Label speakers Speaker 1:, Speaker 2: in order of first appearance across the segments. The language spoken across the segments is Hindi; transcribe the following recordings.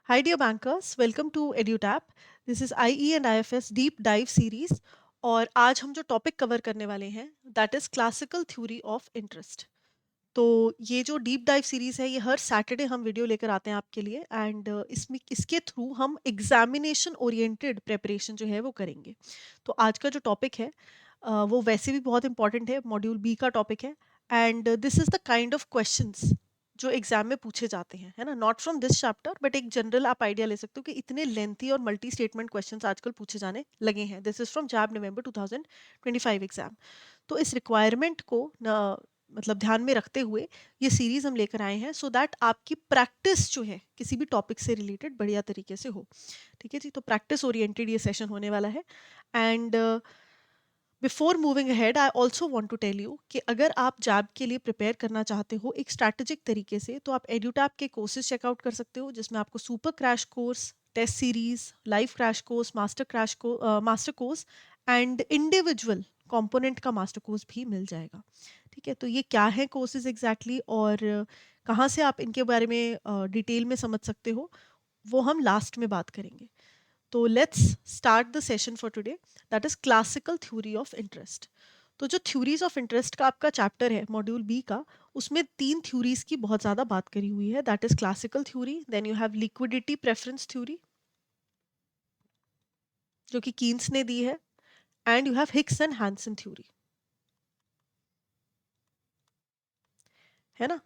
Speaker 1: Hi, dear bankers. Welcome to EduTap. This is IE and IFS Deep Dive Series. और आज हम जो टॉपिक कवर करने वाले हैं that is classical theory of interest. तो ये जो डीप डाइव सीरीज है ये हर सैटरडे हम वीडियो लेकर आते हैं आपके लिए एंड इसमें इसके थ्रू हम एग्जामिनेशन ओरिएंटेड प्रेपरेशन जो है वो करेंगे. तो आज का जो टॉपिक है वो वैसे भी बहुत इंपॉर्टेंट है, मॉड्यूल बी का टॉपिक है. And this is the kind of questions जो एग्जाम में पूछे जाते हैं, है ना. Not from this chapter but एक जनरल आप आइडिया ले सकते हो कि इतने लेंथी और मल्टी स्टेटमेंट क्वेश्चंस आजकल पूछे जाने लगे हैं. This is from JAIIB November 2025 exam. तो इस रिक्वायरमेंट को मतलब ध्यान में रखते हुए ये सीरीज हम लेकर आए हैं सो दैट आपकी प्रैक्टिस जो है किसी भी टॉपिक से रिलेटेड बढ़िया तरीके से हो. ठीक है जी. तो प्रैक्टिस ओरिएंटेड ये सेशन होने वाला है. And before moving ahead I also want to tell you कि अगर आप जैब के लिए प्रिपेयर करना चाहते हो एक स्ट्रैटेजिक तरीके से तो आप एड्यूटैप के कोर्सेज चेकआउट कर सकते हो जिसमें आपको super crash course, test series, live crash course, master course and individual component का मास्टर कोर्स भी मिल जाएगा. ठीक है. तो ये क्या है कोर्सेज एग्जैक्टली और कहाँ से आप इनके बारे में डिटेल में समझ सकते हो वो हम लास्ट में बात करेंगे. तो let's start the session for today, that is classical theory of interest. तो जो थ्योरीज ऑफ इंटरेस्ट का आपका चैप्टर है मॉड्यूल बी का, उसमें तीन थ्योरीज की बहुत ज़्यादा बात करी हुई है. That is classical theory, then you have liquidity preference theory जो कि कीन्स ने दी है, and you have Hicks and Hansen theory. है ना.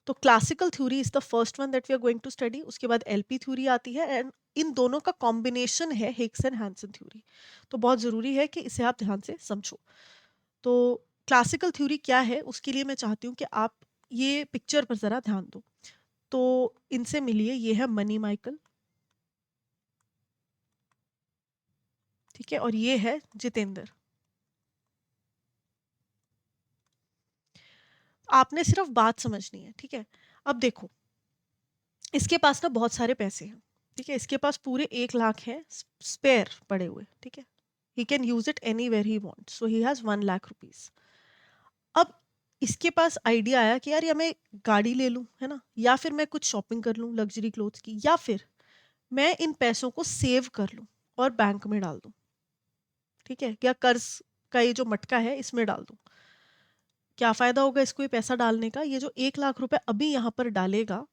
Speaker 1: तो classical theory is the first one that we are going to study. उसके बाद एलपी थ्योरी आती है एंड इन दोनों का कॉम्बिनेशन है हिक्स एंड हैंसन थ्योरी. तो बहुत ज़रूरी है कि इसे आप ध्यान से समझो. तो क्लासिकल थ्योरी क्या है उसके लिए मैं चाहती हूँ कि आप ये पिक्चर पर ज़रा ध्यान दो. तो इनसे मिलिए, ये है मनी माइकल. ठीक है. और ये है जितेंद्र. आपने सिर्फ बात समझनी है. ठीक है. अब देखो, इसके पास ना बहुत सारे पैसे हैं. ठीक है. इसके पास पूरे 1 लाख है स्पेयर पड़े हुए. ठीक है. He can use it anywhere he want. So he has 1 lakh rupees. अब इसके पास आइडिया आया कि यार या मैं गाड़ी ले लूं, है ना, या फिर मैं कुछ शॉपिंग कर लूं लग्जरी क्लोथ्स की, या फिर मैं इन पैसों को सेव कर लूं और बैंक में डाल दूं. ठीक है. या कर्ज का ये जो मटका है इसमें डाल दूं. क्या फायदा होगा इसको ये पैसा डालने का? ये जो 1 लाख रुपए अभी यहाँ पर डालेगा,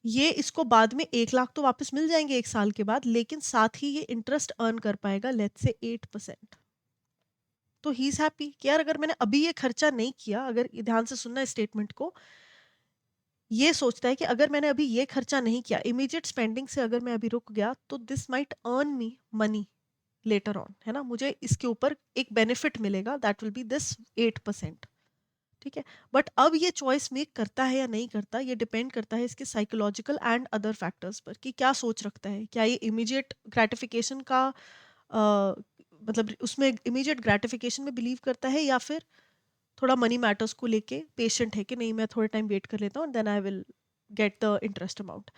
Speaker 1: ये इसको बाद में 1 लाख तो वापस मिल जाएंगे 1 साल के बाद, लेकिन साथ ही ये इंटरेस्ट अर्न कर पाएगा लेट्स से 8%. तो ही इज हैप्पी कि यार अगर मैंने अभी ये खर्चा नहीं किया, अगर ये ध्यान से सुनना स्टेटमेंट को, ये सोचता है कि अगर मैंने अभी ये खर्चा नहीं किया, इमीडिएट स्पेंडिंग से अगर मैं अभी रुक गया तो this might earn me money later on, है ना. मुझे इसके ऊपर एक बेनिफिट मिलेगा, दैट विल बी दिस 8%. ठीक है. बट अब ये चॉइस मेक करता है या नहीं करता, ये डिपेंड करता है इसके साइकोलॉजिकल एंड अदर फैक्टर्स पर कि क्या सोच रखता है. क्या ये इमीडिएट ग्रेटिफिकेशन का मतलब उसमें इमीडिएट ग्रेटिफिकेशन में बिलीव करता है, या फिर थोड़ा मनी मैटर्स को लेके पेशेंट है कि नहीं मैं थोड़े टाइम वेट कर लेता हूँ then I will get the interest amount.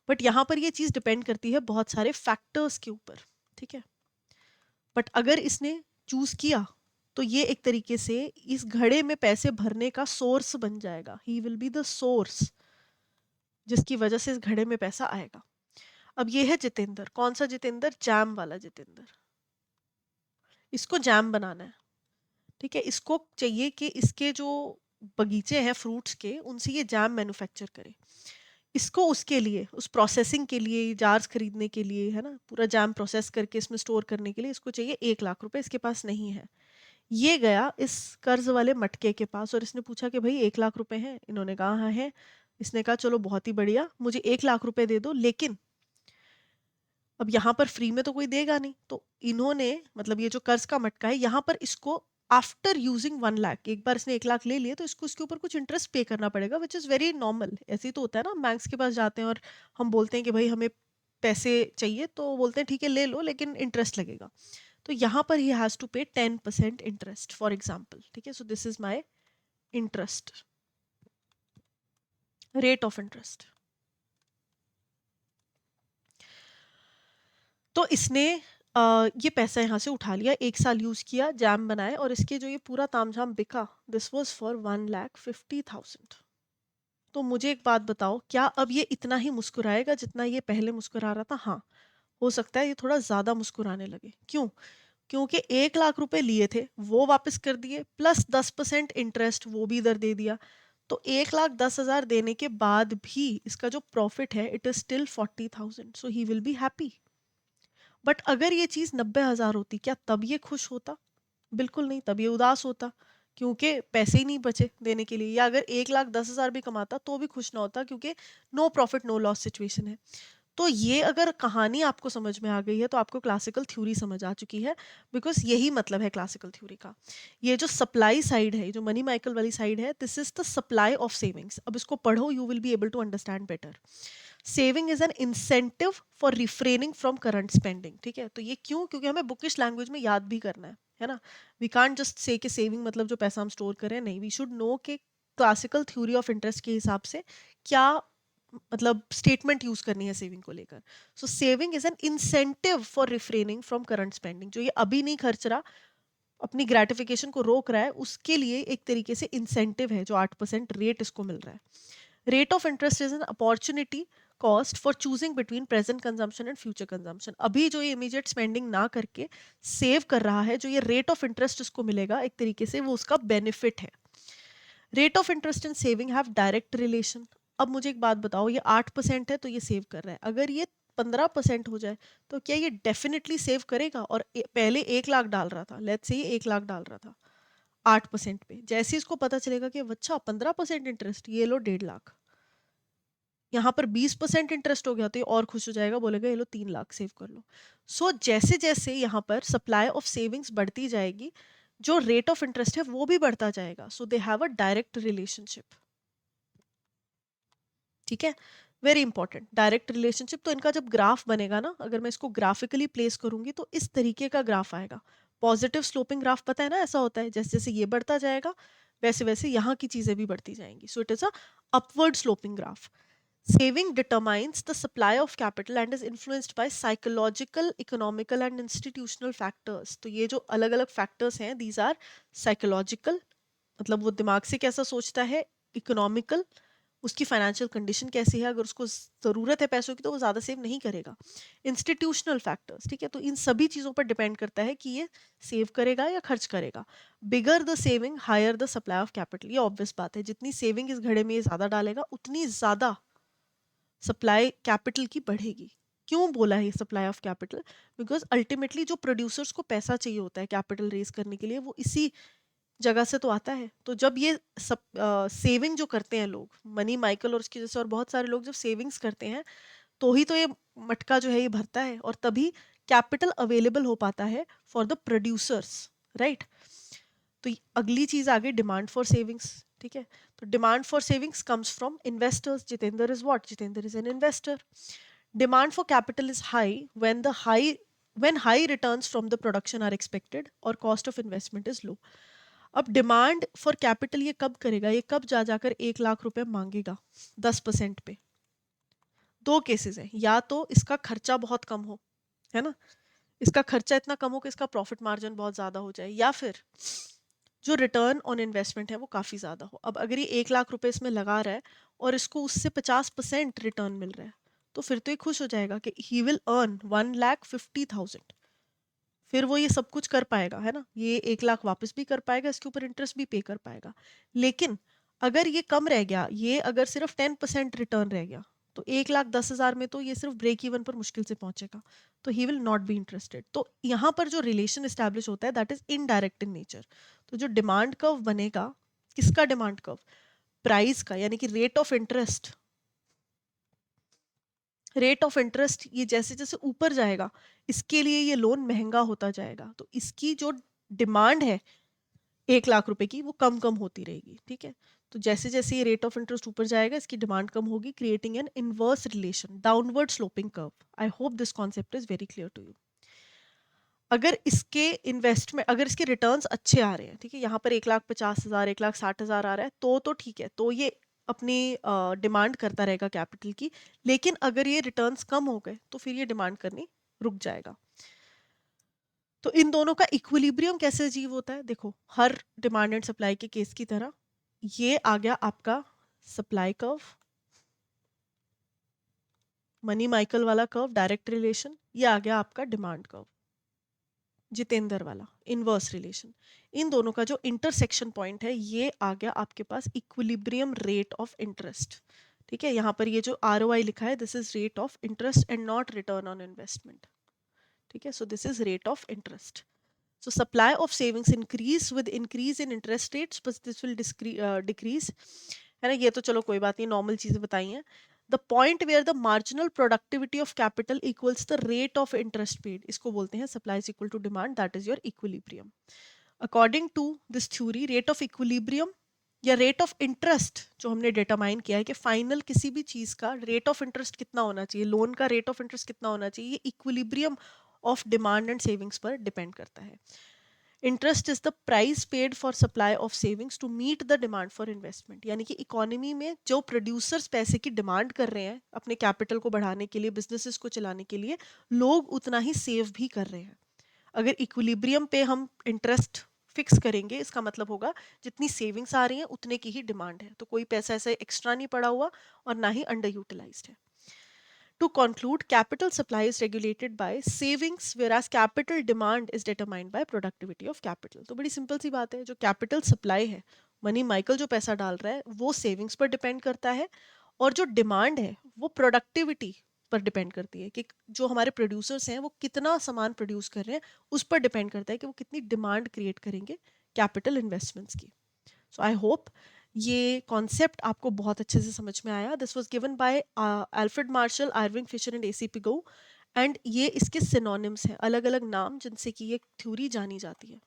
Speaker 1: But यहाँ पर ये चीज़ डिपेंड करती है बहुत सारे फैक्टर्स के ऊपर. ठीक है. बट अगर इसने चूज किया तो ये एक तरीके से इस घड़े में पैसे भरने का सोर्स बन जाएगा. He will be the source जिसकी वजह से इस घड़े में पैसा आएगा. अब ये है जितेंद्र. कौन सा जितेंद्र? जैम वाला जितेंद्र. इसको जैम बनाना है. ठीक है. इसको चाहिए कि इसके जो बगीचे हैं फ्रूट्स के, उनसे ये जैम मैन्युफैक्चर करे. इसको उसके लिए, उस प्रोसेसिंग के लिए, जार्स खरीदने के लिए, है ना, पूरा जैम प्रोसेस करके इसमें स्टोर करने के लिए इसको चाहिए 1 लाख रुपए. इसके पास नहीं है. ये गया इस कर्ज वाले मटके के पास और इसने पूछा कि भाई 1 लाख रुपए हैं? इन्होंने कहा हाँ है. इसने कहा चलो बहुत ही बढ़िया, मुझे 1 लाख रुपए दे दो, लेकिन अब यहाँ पर फ्री में तो कोई देगा नहीं. तो इन्होंने, मतलब ये जो कर्ज का मटका है, यहाँ पर इसको आफ्टर यूजिंग 1 लाख, एक बार इसने 1 लाख ले लिए तो इसको इसके ऊपर कुछ इंटरेस्ट पे करना पड़ेगा, विच इज़ वेरी नॉर्मल. ऐसे ही तो होता है ना, बैंक्स के पास जाते हैं और हम बोलते हैं कि भाई हमें पैसे चाहिए, तो बोलते हैं ठीक है ले लो लेकिन इंटरेस्ट लगेगा. तो यहाँ पर ही हैज़ टू पे 10% इंटरेस्ट फॉर एग्जाम्पल. ठीक है. So this is my interest, rate of interest. तो इसने ये पैसा यहाँ से उठा लिया, 1 साल यूज किया, जैम बनाए, और इसके जो ये पूरा तामझाम बिका, दिस वॉज फॉर 1,50,000. तो मुझे एक बात बताओ, क्या अब ये इतना ही मुस्कुराएगा जितना ये पहले मुस्कुरा रहा था? हाँ, हो सकता है ये थोड़ा ज़्यादा मुस्कुराने लगे। क्यों? क्योंकि 1 लाख रुपए लिए थे वो वापस कर दिए, प्लस 10% इंटरेस्ट वो भी इधर दे दिया। तो 1,10,000 देने के बाद भी इसका जो प्रॉफिट है it is still 40,000, so he will be happy. But अगर ये चीज 90,000 होती, क्या तब ये खुश होता? बिल्कुल नहीं, तब ये उदास होता, क्योंकि पैसे ही नहीं बचे देने के लिए। या अगर 1,10,000 भी कमाता तो भी खुश ना होता, क्योंकि no profit no loss situation है। तो ये अगर कहानी आपको समझ में आ गई है तो आपको क्लासिकल थ्योरी समझ आ चुकी है, बिकॉज यही मतलब है क्लासिकल थ्योरी का। ये जो सप्लाई साइड है, जो मनी माइकल वाली साइड है, this is the supply of savings. अब इसको पढ़ो, you will be able to understand better. Saving is an incentive for refraining from current spending. ठीक है, तो ये क्यों? क्योंकि हमें बुकिश लैंग्वेज में याद भी करना है ना। वी कांट जस्ट से कि सेविंग मतलब जो पैसा हम स्टोर करें, नहीं, वी शुड नो कि क्लासिकल थ्योरी ऑफ इंटरेस्ट के हिसाब से क्या मतलब स्टेटमेंट यूज करनी है सेविंग को लेकर। So saving is an incentive for refraining from current spending. जो ये अभी नहीं खर्च रहा, अपनी ग्रेटिफिकेशन को रोक रहा है, उसके लिए एक तरीके से इंसेंटिव है जो 8% रेट इसको मिल रहा है। Rate of interest is an opportunity cost for choosing between present consumption and future consumption. अभी जो ये इमीडिएट स्पेंडिंग ना करके सेव कर रहा है, जो ये रेट ऑफ इंटरेस्ट इसको मिलेगा, एक तरीके से वो उसका बेनिफिट है। Rate of interest and saving have direct relation. अब मुझे एक बात बताओ, ये 8% है तो ये सेव कर रहा है, अगर ये 15% हो जाए तो क्या ये डेफिनेटली सेव करेगा? और पहले 1 लाख डाल रहा था, लेट्स से 1 लाख डाल रहा था 8% पे, जैसे इसको पता चलेगा कि अच्छा 15% इंटरेस्ट, ये लो 1.5 लाख, यहाँ पर 20% इंटरेस्ट हो गया, तो ये और खुश हो जाएगा, बोलेगा ये लो 3 लाख सेव कर लो। सो जैसे जैसे यहाँ पर सप्लाई ऑफ सेविंग्स बढ़ती जाएगी, जो रेट ऑफ इंटरेस्ट है वो भी बढ़ता जाएगा। So they have a direct relationship. ठीक है, वेरी इंपॉर्टेंट डायरेक्ट रिलेशनशिप। तो इनका जब ग्राफ बनेगा ना, अगर मैं इसको ग्राफिकली प्लेस करूंगी तो इस तरीके का ग्राफ आएगा। पॉजिटिव स्लोपिंग ग्राफ, पता है ना, ऐसा होता है जैसे जैसे ये बढ़ता जाएगा वैसे वैसे यहाँ की चीजें भी बढ़ती जाएंगी। So it is a upward sloping graph. Saving determines the supply of capital and is influenced by psychological, economical and institutional factors. तो ये जो अलग अलग factors हैं, these are psychological, मतलब वो दिमाग से कैसा सोचता है, इकोनॉमिकल, उसकी फाइनेंशियल कंडीशन कैसी है, अगर उसको ज़रूरत है पैसों की तो वो ज़्यादा सेव नहीं करेगा। इंस्टीट्यूशनल फैक्टर्स, ठीक है, तो इन सभी चीज़ों पर डिपेंड करता है कि ये सेव करेगा या खर्च करेगा। Bigger the saving higher the supply of capital, ये ऑब्वियस बात है, जितनी सेविंग इस घड़े में ये ज़्यादा डालेगा उतनी ज़्यादा सप्लाई कैपिटल की बढ़ेगी। क्यों बोला है supply of capital? Because ultimately जो प्रोड्यूसर्स को पैसा चाहिए होता है कैपिटल रेज करने के लिए, वो इसी जगह से तो आता है। तो जब ये सब सेविंग जो करते हैं लोग, मनी माइकल और उसकी जैसे और बहुत सारे लोग जब सेविंग्स करते हैं, तो ही तो ये मटका जो है ये भरता है, और तभी कैपिटल अवेलेबल हो पाता है फॉर द प्रोड्यूसर्स, राइट। तो अगली चीज आ गई डिमांड फॉर सेविंग्स। ठीक है, तो demand for savings comes from investors. Jitendra is what? Jitendra is an investor. Demand for capital is high when high returns from the production are expected और cost of investment is low. अब डिमांड फॉर कैपिटल ये कब करेगा? ये कब जा जाकर 1 लाख रुपए मांगेगा 10% पे? दो केसेस है, या तो इसका खर्चा बहुत कम हो, है ना, इसका खर्चा इतना कम हो कि इसका प्रॉफिट मार्जिन बहुत ज्यादा हो जाए, या फिर जो रिटर्न ऑन इन्वेस्टमेंट है वो काफी ज्यादा हो। अब अगर ये 1 लाख रुपए इसमें लगा रहा है और इसको उससे 50% रिटर्न मिल रहा है, तो फिर तो ये खुश हो जाएगा कि ही विल अर्न 1,50,000। फिर वो ये सब कुछ कर पाएगा, है ना, ये 1 लाख वापस भी कर पाएगा, इसके ऊपर इंटरेस्ट भी पे कर पाएगा। लेकिन अगर ये कम रह गया, ये अगर सिर्फ 10% रिटर्न रह गया, तो 1,10,000 में तो ये सिर्फ ब्रेक इवन पर मुश्किल से पहुंचेगा, तो he will not be interested. तो यहाँ पर जो रिलेशन स्टैब्लिश होता है that is indirect in nature. तो जो डिमांड कर्व बनेगा, किसका डिमांड कर्व? प्राइस का, यानी कि rate of interest. Rate of interest ये जैसे जैसे ऊपर जाएगा, इसके लिए ये लोन महंगा होता जाएगा, तो इसकी जो डिमांड है 1 लाख रुपए की वो कम कम होती रहेगी। ठीक है, तो जैसे जैसे ये रेट ऑफ इंटरेस्ट ऊपर जाएगा इसकी डिमांड कम होगी, creating an inverse relation, downward sloping curve. I hope this concept is very clear to you. अगर इसके इन्वेस्टमेंट, अगर इसके रिटर्न्स अच्छे आ रहे हैं, ठीक है, यहाँ पर 1,50,000 1,60,000 आ रहा है, तो ठीक है, तो ये अपनी डिमांड करता रहेगा कैपिटल की। लेकिन अगर ये रिटर्न्स कम हो गए तो फिर ये डिमांड करनी रुक जाएगा। तो इन दोनों का इक्विलिब्रियम कैसे अचीव होता है? देखो, हर डिमांड एंड सप्लाई के केस की तरह ये आ गया आपका सप्लाई कर्व, मनी माइकल वाला कर्व डायरेक्ट रिलेशन, ये आ गया आपका डिमांड कर्व, जितेंद्र वाला इनवर्स रिलेशन। इन दोनों का जो इंटरसेक्शन पॉइंट है ये आ गया आपके पास इक्विलिब्रियम रेट ऑफ इंटरेस्ट। ठीक है, यहाँ पर ये जो ROI लिखा है this is rate of interest and not return on investment. ठीक है, so this is rate of interest. So supply of savings increase with increase in interest rates, but this will decrease, है ना। ये तो चलो कोई बात नहीं, नॉर्मल चीजें बताई हैं। The point where the marginal productivity of capital equals the rate of interest paid, इसको बोलते हैं supply is equal to demand, that is your equilibrium. According to this theory, rate of equilibrium या रेट ऑफ इंटरेस्ट जो हमने डिटरमाइन किया है कि फाइनल किसी भी चीज का रेट ऑफ इंटरेस्ट कितना होना चाहिए, लोन का रेट ऑफ इंटरेस्ट कितना होना चाहिए, ये equilibrium of demand and savings पर डिपेंड करता है। Interest is the price paid for supply of savings to meet the demand for investment, यानी कि इकोनॉमी में जो प्रोड्यूसर्स पैसे की डिमांड कर रहे हैं अपने कैपिटल को बढ़ाने के लिए, बिजनेसेस को चलाने के लिए, लोग उतना ही सेव भी कर रहे हैं। अगर इक्विलिब्रियम पे हम इंटरेस्ट फिक्स करेंगे इसका मतलब होगा जितनी सेविंग्स आ रही हैं उतने की ही डिमांड है, तो कोई पैसा ऐसे एक्स्ट्रा नहीं पड़ा हुआ और ना ही अंडर यूटिलाइज्ड है। To conclude, capital supply is regulated by savings, whereas capital demand is determined by productivity of capital. तो बड़ी सिंपल सी बात है, जो कैपिटल सप्लाई है, मनी माइकल जो पैसा डाल रहा है वो सेविंग्स पर डिपेंड करता है, और जो डिमांड है वो प्रोडक्टिविटी पर डिपेंड करती है कि जो हमारे प्रोड्यूसर्स हैं वो कितना सामान प्रोड्यूस कर रहे हैं, उस पर डिपेंड करता है कि वो कितनी डिमांड क्रिएट करेंगे कैपिटल इन्वेस्टमेंट्स की। सो आई होप ये कॉन्सेप्ट आपको बहुत अच्छे से समझ में आया। This was given by Alfred Marshall, Irving Fisher and AC Pigou, and ये इसके सिनोनिम्स हैं, अलग अलग नाम जिनसे कि ये थ्योरी जानी जाती है।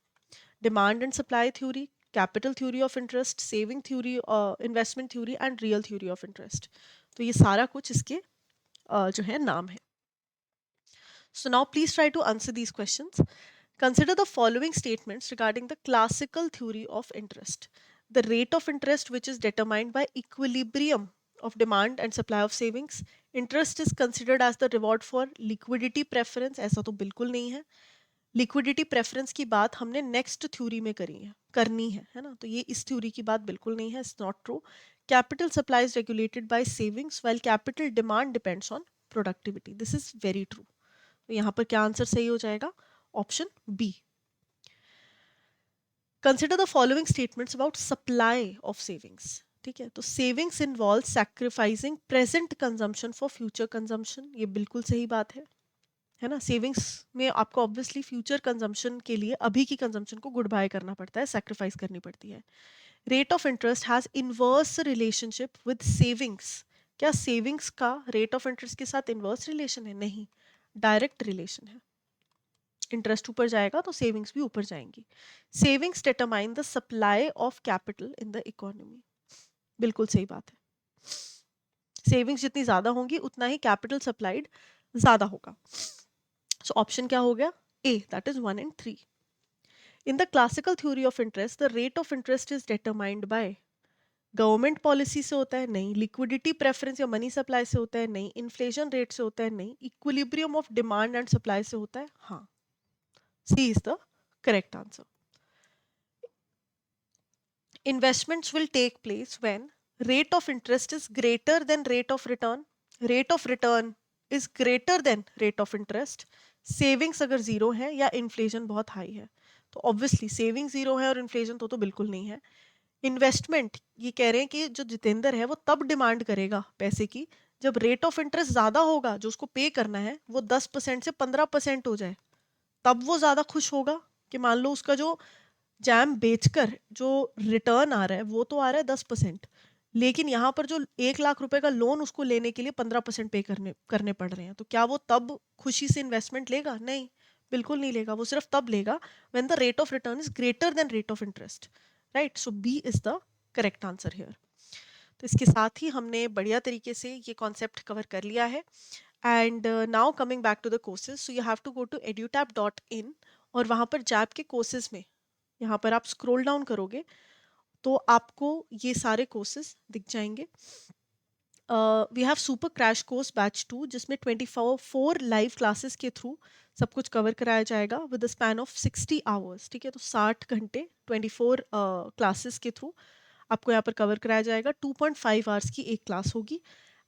Speaker 1: Demand and supply theory, capital theory of interest, saving theory, investment theory and real theory of interest. तो ये सारा कुछ इसके जो है नाम है। So now please try to answer these questions. Consider the following statements regarding the classical theory of interest. The rate of interest, which is determined by equilibrium of demand and supply of savings. Interest is considered as the reward for liquidity preference. ऐसा तो बिल्कुल नहीं है। लिक्विडिटी प्रेफरेंस की बात हमने नेक्स्ट थ्योरी में करनी है ना, तो ये इस थ्योरी की बात बिल्कुल नहीं है, it's not true. Capital supply is regulated by savings while capital demand depends on productivity, this is very true. तो यहाँ पर क्या आंसर सही हो जाएगा? Option B. Consider the following statements about supply of savings. ठीक है, तो savings involve sacrificing present consumption for future consumption, ये बिल्कुल सही बात है ना। सेविंग्स में आपको ऑब्वियसली फ्यूचर कंजम्पशन के लिए अभी की कंजम्पशन को गुड बाय करना पड़ता है, सैक्रिफाइस करनी पड़ती है। Rate of interest has inverse relationship with savings. क्या सेविंग्स का रेट ऑफ इंटरेस्ट के साथ इनवर्स रिलेशन है? नहीं, डायरेक्ट रिलेशन है। इंटरेस्ट ऊपर जाएगा तो सेविंग्स भी ऊपर जाएंगी। Savings determine the supply of capital in the economy, बिल्कुल सही बात है। सेविंग्स जितनी ज्यादा होंगी उतना ही कैपिटल सप्लाइड ज्यादा होगा। सो ऑप्शन क्या हो गया? A, that is 1 and 3। In the classical theory of interest the rate of interest is determined by government policy से होता है? नहीं। लिक्विडिटी प्रेफरेंस या मनी सप्लाई से होता है? नहीं। इन्फ्लेशन रेट से होता है? नहीं। Equilibrium of demand and supply से होता है? हाँ, C is the correct answer. Investments will take place when rate of interest is greater than rate of return, rate of return is greater than rate of interest, savings अगर जीरो है या इन्फ्लेशन बहुत हाई है। तो ऑब्वियसली सेविंग जीरो है और इन्फ्लेशन तो बिल्कुल नहीं है। इन्वेस्टमेंट ये कह रहे हैं कि जो जितेंद्र है वो तब डिमांड करेगा पैसे की जब रेट ऑफ इंटरेस्ट ज्यादा होगा, जो उसको पे करना है वो 10% से 15% हो जाए, तब वो ज्यादा खुश होगा कि मान लो उसका जो जैम बेचकर जो रिटर्न आ रहा है वो तो आ रहा है 10%, लेकिन यहाँ पर जो 1 लाख रुपए का लोन उसको लेने के लिए 15% पे करने पड़ रहे हैं, तो क्या वो तब खुशी से इन्वेस्टमेंट लेगा? नहीं, बिल्कुल नहीं लेगा। वो सिर्फ तब लेगा when the rate of return is greater than rate of interest, right. So B is the correct answer here. तो इसके साथ ही हमने बढ़िया तरीके से ये कॉन्सेप्ट कवर कर लिया है। And now coming back to the courses, so you have to go to edutap.in, और वहाँ पर जैप के कोर्सेज में यहाँ पर आप स्क्रॉल डाउन करोगे तो आपको ये सारे कोर्सेज दिख जाएंगे। We have super crash course batch 2 जिसमें 24 लाइव क्लासेस के थ्रू सब कुछ कवर कराया जाएगा with the span of 60 hours. ठीक है, तो 60 घंटे 24 क्लासेस के थ्रू आपको यहाँ पर कवर कराया जाएगा। 2.5 आवर्स की एक क्लास होगी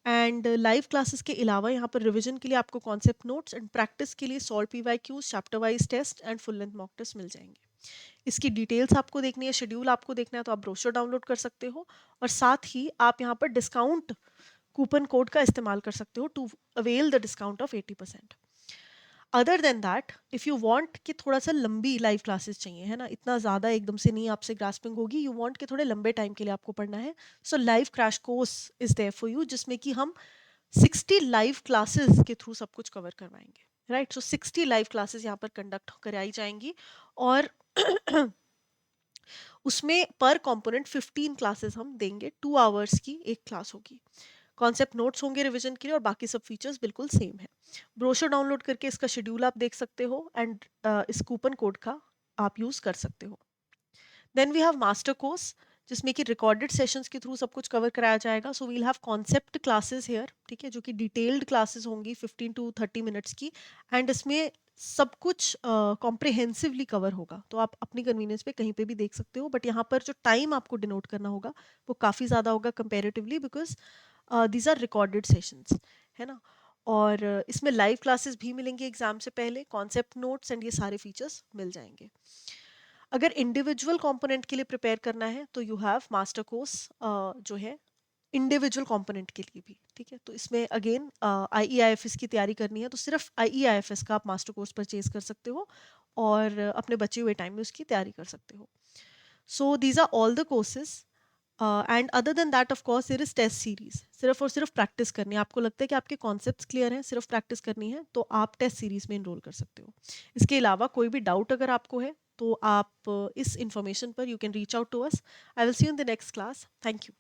Speaker 1: एंड लाइव क्लासेस के अलावा यहाँ पर रिवीजन के लिए आपको कॉन्सेप्ट नोट्स एंड प्रैक्टिस के लिए solve PYQs, chapter wise test and full length mock test मिल जाएंगे। इसकी डिटेल्स आपको देखनी है, शेड्यूल आपको देखना है तो आप ब्रोशर डाउनलोड कर सकते हो और साथ ही आप यहाँ पर डिस्काउंट कूपन कोड का इस्तेमाल कर सकते हो to avail the discount of 80%। Other than that if you want कि थोड़ा सा लंबी लाइव क्लासेस चाहिए, है ना, इतना ज़्यादा एकदम से नहीं आपसे ग्रास्पिंग होगी, यू वांट कि थोड़े लंबे टाइम के लिए आपको पढ़ना है, so live crash course is there for you, जिसमें कि हम 60 लाइव क्लासेस के थ्रू सब कुछ कवर करवाएंगे, राइट। सो 60 लाइव क्लासेस यहाँ पर कंडक्ट कराई जाएंगी और उसमें पर कंपोनेंट 15 क्लासेस हम देंगे, 2 आवर्स की एक क्लास होगी। कॉन्सेप्ट नोट्स होंगे रिवीजन के लिए और बाकी सब फीचर्स बिल्कुल सेम है। ब्रोशर डाउनलोड करके इसका शेड्यूल आप देख सकते हो एंड इस कूपन कोड का आप यूज़ कर सकते हो। Then we have master course, जिसमें कि रिकॉर्डेड सेशंस के थ्रू सब कुछ कवर कराया जाएगा। So we'll have concept classes here, ठीक है, जो कि डिटेल्ड क्लासेस होंगी 15 to 30 मिनट्स की एंड इसमें सब कुछ कॉम्प्रिहेंसिवली कवर होगा। तो आप अपनी कन्वीनियंस पे कहीं पे भी देख सकते हो, बट यहाँ पर जो टाइम आपको डिनोट करना होगा वो काफ़ी ज़्यादा होगा comparatively, because these are recorded sessions, है ना। और इसमें लाइव क्लासेस भी मिलेंगी एग्जाम से पहले, कॉन्सेप्ट नोट्स एंड ये सारे फीचर्स मिल जाएंगे। अगर इंडिविजुअल कंपोनेंट के लिए प्रिपेयर करना है तो यू हैव मास्टर कोर्स जो है इंडिविजुअल कंपोनेंट के लिए भी, ठीक है। तो इसमें अगेन IEIFS की तैयारी करनी है तो सिर्फ IEIFS का आप मास्टर कोर्स परचेज कर सकते हो और अपने बचे हुए टाइम में उसकी तैयारी कर सकते हो। So these are all the courses and other than that of course there is test series. सिर्फ और सिर्फ प्रैक्टिस करनी है, आपको लगता है कि आपके कॉन्सेप्ट्स क्लियर हैं, सिर्फ प्रैक्टिस करनी है, तो आप टेस्ट सीरीज में इनरोल कर सकते हो। इसके अलावा कोई भी डाउट अगर आपको है तो आप इस इंफॉर्मेशन पर you can reach out to us. I will see you in the next class. Thank you.